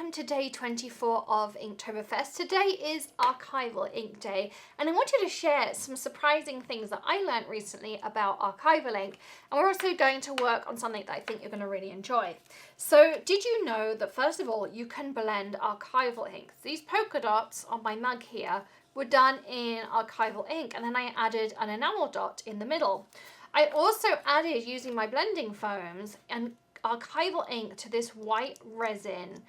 welcome to day 24 of Inktoberfest. Today is Archival Ink Day, and I wanted to share some surprising things that I learned recently about Archival Ink, and we're also going to work on something that I think you're going to really enjoy. So did you know that first of all you can blend archival ink? These polka dots on my mug here were done in Archival Ink, and then I added an enamel dot in the middle. I also added, using my blending foams, and archival ink to this white resin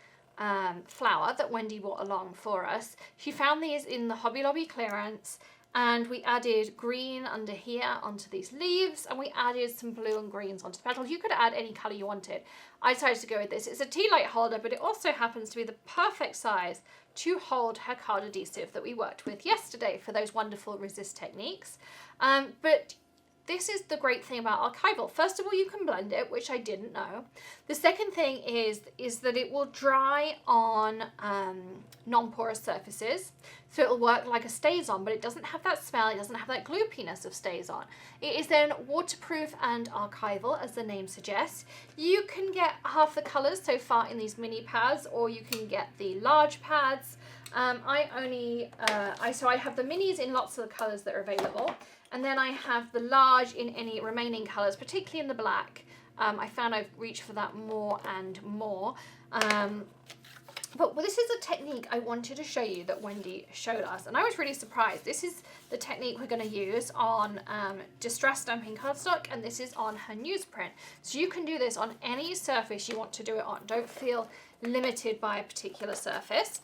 flower that Wendy brought along for us. She found these in the Hobby Lobby clearance, and we added green under here onto these leaves, and we added some blue and greens onto the petals. You could add any colour you wanted. I decided to go with this. It's a tea light holder, but it also happens to be the perfect size to hold her card adhesive that we worked with yesterday for those wonderful resist techniques. But this is the great thing about archival. First of all, you can blend it, which I didn't know. The second thing is that it will dry on non-porous surfaces. So it'll work like a StazOn, but it doesn't have that smell, it doesn't have that gloopiness of StazOn. It is then waterproof and archival, as the name suggests. You can get half the colours so far in these mini pads, or you can get the large pads. I have the minis in lots of the colours that are available. And then I have the large in any remaining colours, particularly in the black. I found I've reached for that more and more. But this is a technique I wanted to show you that Wendy showed us, and I was really surprised. This is the technique we're going to use on distress stamping cardstock, and this is on her newsprint. So you can do this on any surface you want to do it on. Don't feel limited by a particular surface.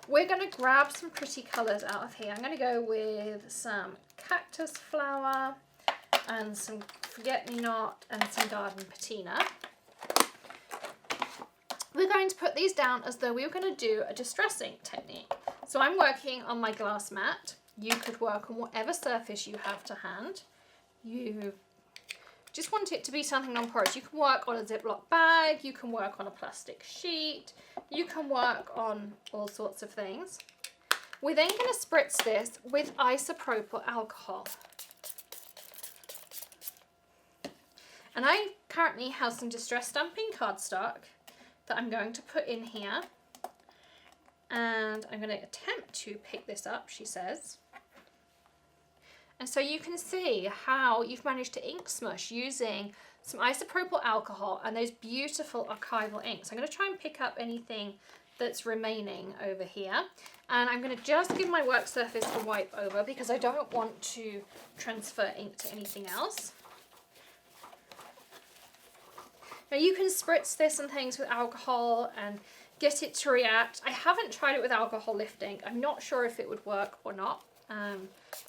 We're going to grab some pretty colours out of here. I'm going to go with some cactus flower and some forget-me-not and some garden patina. We're going to put these down as though we were going to do a distress ink technique. So I'm working on my glass mat. You could work on whatever surface you have to hand. You just want it to be something non-porous. You can work on a Ziploc bag, you can work on a plastic sheet, you can work on all sorts of things. We're then going to spritz this with isopropyl alcohol. And I currently have some distress stamping cardstock that I'm going to put in here. And I'm going to attempt to pick this up, she says. And so you can see how you've managed to ink smush using some isopropyl alcohol and those beautiful archival inks. I'm going to try and pick up anything that's remaining over here. And I'm going to just give my work surface a wipe over because I don't want to transfer ink to anything else. Now you can spritz this and things with alcohol and get it to react. I haven't tried it with alcohol lifting. I'm not sure if it would work or not.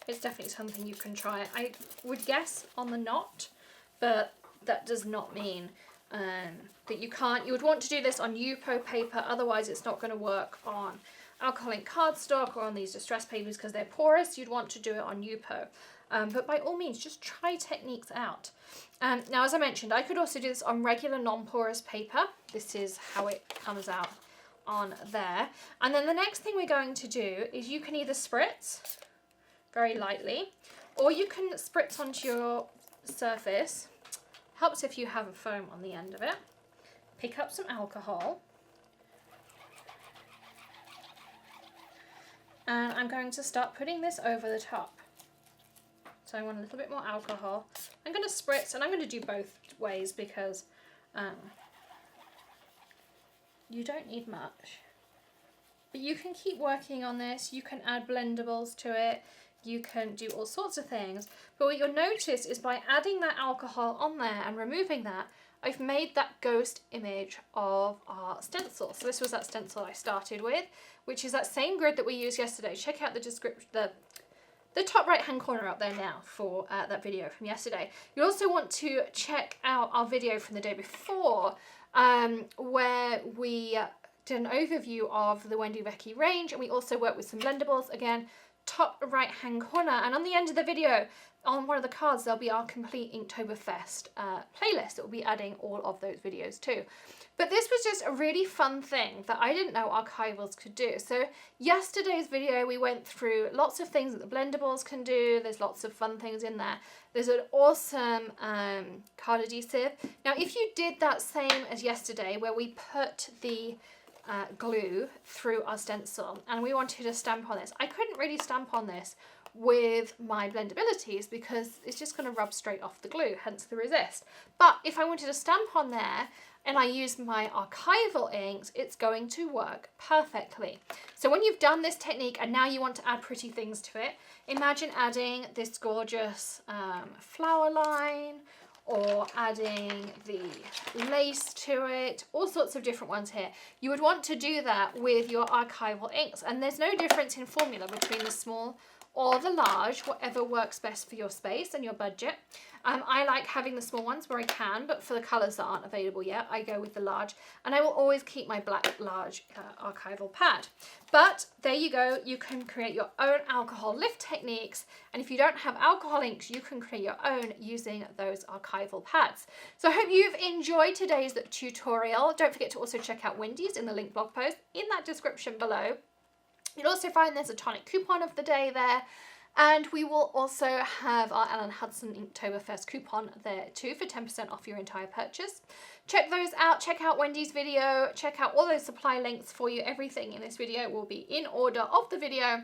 It's definitely something you can try. I would guess on the knot, but that does not mean that you can't. You would want to do this on Yupo paper, otherwise it's not going to work on alcohol ink cardstock or on these distress papers because they're porous. You'd want to do it on Yupo. But by all means, just try techniques out. Now, as I mentioned, I could also do this on regular non-porous paper. This is how it comes out on there. And then the next thing we're going to do is you can either spritz very lightly, or you can spritz onto your surface. Helps if you have a foam on the end of it. Pick up some alcohol. And I'm going to start putting this over the top. So I want a little bit more alcohol. I'm going to spritz, and I'm going to do both ways because you don't need much. But you can keep working on this. You can add blendables to it. You can do all sorts of things. But what you'll notice is by adding that alcohol on there and removing that, I've made that ghost image of our stencil. So this was that stencil I started with, which is that same grid that we used yesterday. Check out the description, the top right hand corner up there now for that video from yesterday. You also want to check out our video from the day before where we did an overview of the Wendy Vecchi range, and we also worked with some blendables. Again, top right hand corner, and on the end of the video on one of the cards there'll be our complete Inktoberfest playlist that will be adding all of those videos too. But this was just a really fun thing that I didn't know archivals could do. So yesterday's video we went through lots of things that the blendables can do. There's lots of fun things in there. There's an awesome card adhesive. Now if you did that same as yesterday where we put the glue through our stencil, and we wanted to stamp on this. I couldn't really stamp on this with my blendabilities because it's just going to rub straight off the glue, hence the resist. But if I wanted to stamp on there and I use my archival inks, it's going to work perfectly. So when you've done this technique and now you want to add pretty things to it, imagine adding this gorgeous flower line, or adding the lace to it, all sorts of different ones here. You would want to do that with your archival inks, and there's no difference in formula between the small or the large, whatever works best for your space and your budget. I like having the small ones where I can, but for the colours that aren't available yet, I go with the large, and I will always keep my black large archival pad. But there you go, you can create your own alcohol lift techniques, and if you don't have alcohol inks, you can create your own using those archival pads. So I hope you've enjoyed today's tutorial. Don't forget to also check out Wendy's in the link blog post in that description below. You'll also find there's a Tonic coupon of the day there, and we will also have our Alan Hudson Inktoberfest coupon there too for 10% off your entire purchase. Check those out, check out Wendy's video, check out all those supply links for you. Everything in this video will be in order of the video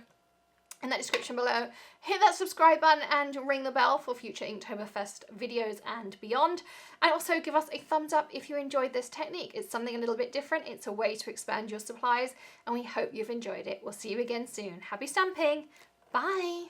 in that description below. Hit that subscribe button and ring the bell for future Inktoberfest videos and beyond. And also give us a thumbs up if you enjoyed this technique. It's something a little bit different. It's a way to expand your supplies, and we hope you've enjoyed it. We'll see you again soon. Happy stamping. Bye.